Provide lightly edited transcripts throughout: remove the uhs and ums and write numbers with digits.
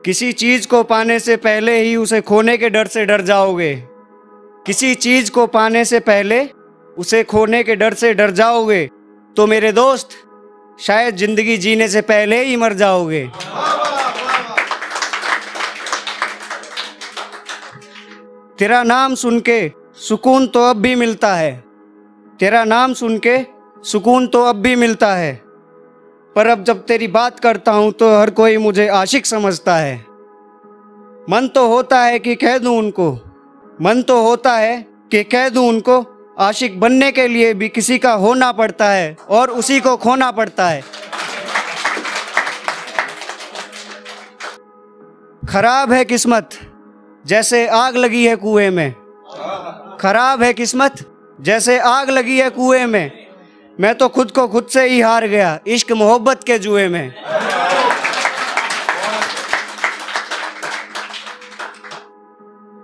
किसी चीज को पाने से पहले ही उसे खोने के डर से डर जाओगे। किसी चीज को पाने से पहले उसे खोने के डर से डर जाओगे तो मेरे दोस्त शायद जिंदगी जीने से पहले ही मर जाओगे। तेरा नाम सुन के सुकून तो अब भी मिलता है, तेरा नाम सुन के सुकून तो अब भी मिलता है, पर अब जब तेरी बात करता हूँ तो हर कोई मुझे आशिक समझता है। मन तो होता है कि कह दूँ उनको, मन तो होता है कि कह दूँ उनको, आशिक बनने के लिए भी किसी का होना पड़ता है और उसी को खोना पड़ता है। खराब है किस्मत जैसे आग लगी है कुएं में, खराब है किस्मत जैसे आग लगी है कुएं में, मैं तो खुद को खुद से ही हार गया इश्क मोहब्बत के जुए में।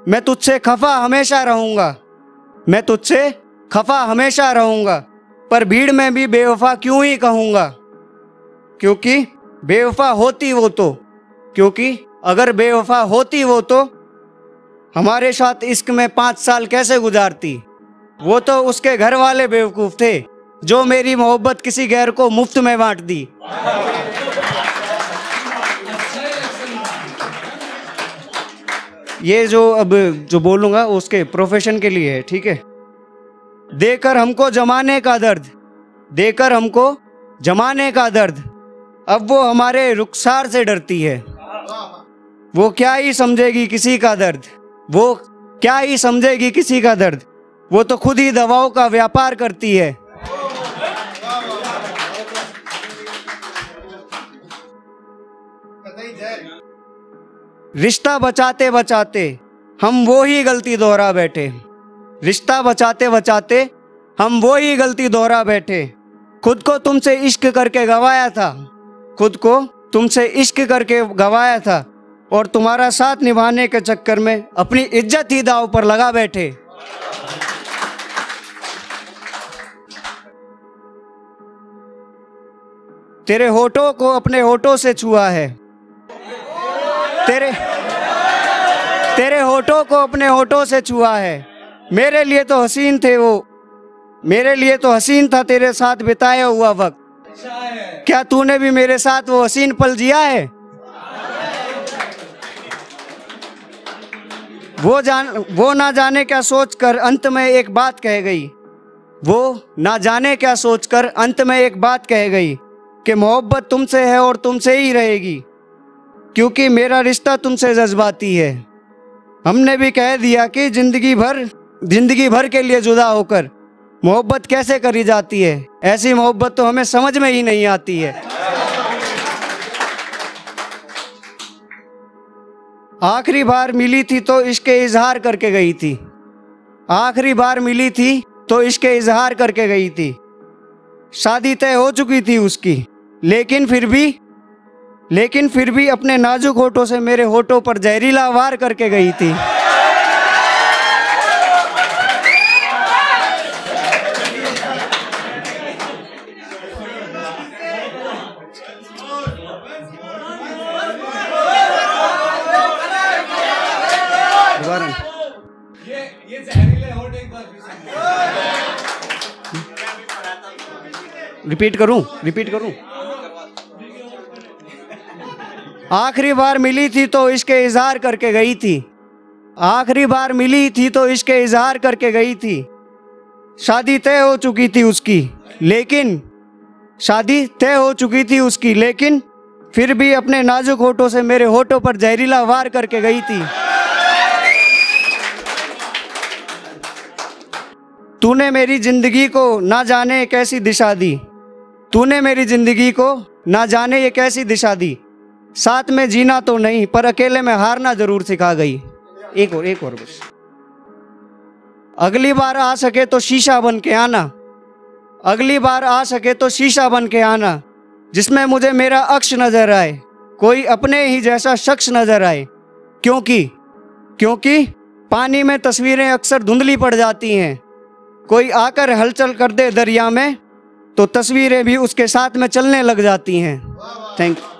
मैं तुझसे खफा हमेशा रहूंगा, मैं तुझसे खफा हमेशा रहूंगा, पर भीड़ में भी बेवफा क्यों ही कहूंगा, क्योंकि बेवफा होती वो तो, क्योंकि अगर बेवफा होती वो तो हमारे साथ इश्क में 5 साल कैसे गुजारती। वो तो उसके घर वाले बेवकूफ थे जो मेरी मोहब्बत किसी गैर को मुफ्त में बांट दी। ये जो बोलूंगा उसके प्रोफेशन के लिए है, ठीक है। देकर हमको जमाने का दर्द, देकर हमको जमाने का दर्द, अब वो हमारे रुखसार से डरती है। वो क्या ही समझेगी किसी का दर्द, वो क्या ही समझेगी किसी का दर्द, वो तो खुद ही दवाओं का व्यापार करती है। रिश्ता बचाते बचाते हम वो ही गलती दोहरा बैठे, रिश्ता बचाते बचाते हम वो ही गलती दोहरा बैठे। खुद को तुमसे इश्क करके गवाया था, खुद को तुमसे इश्क करके गवाया था, और तुम्हारा साथ निभाने के चक्कर में अपनी इज्जत ही दांव पर लगा बैठे। तेरे होठों को अपने होठों से छुआ है, तेरे होठों को अपने होठों से छुआ है। मेरे लिए तो हसीन थे वो, मेरे लिए तो हसीन था तेरे साथ बिताया हुआ वक्त। क्या तूने भी मेरे साथ वो हसीन पल जिया है? वो ना जाने क्या सोचकर अंत में एक बात कह गई, वो ना जाने क्या सोचकर अंत में एक बात कह गई कि मोहब्बत तुमसे है और तुमसे ही रहेगी, क्योंकि मेरा रिश्ता तुमसे जज्बाती है। हमने भी कह दिया कि जिंदगी भर के लिए जुदा होकर मोहब्बत कैसे करी जाती है। ऐसी मोहब्बत तो हमें समझ में ही नहीं आती है। आखिरी बार मिली थी तो इसके इजहार करके गई थी, आखिरी बार मिली थी तो इसके इजहार करके गई थी। शादी तय हो चुकी थी उसकी, लेकिन फिर भी अपने नाजुक होठों से मेरे होठों पर जहरीला वार करके गई थी। ये जहरीले होठ एक बार रिपीट करूं? आखिरी बार मिली थी तो इसके इजहार करके गई थी, आखिरी बार मिली थी तो इसके इजहार करके गई थी। शादी तय हो चुकी थी उसकी, लेकिन फिर भी अपने नाजुक होठों से मेरे होठों पर जहरीला वार करके गई थी। तूने मेरी जिंदगी को ना जाने कैसी दिशा दी, तूने मेरी जिंदगी को ना जाने ये कैसी दिशा दी। साथ में जीना तो नहीं पर अकेले में हारना जरूर सिखा गई। एक और बस। अगली बार आ सके तो शीशा बन के आना, अगली बार आ सके तो शीशा बन के आना, जिसमें मुझे मेरा अक्ष नजर आए, कोई अपने ही जैसा शख्स नजर आए। क्योंकि पानी में तस्वीरें अक्सर धुंधली पड़ जाती हैं, कोई आकर हलचल कर दे दरिया में तो तस्वीरें भी उसके साथ में चलने लग जाती हैं। Thank you.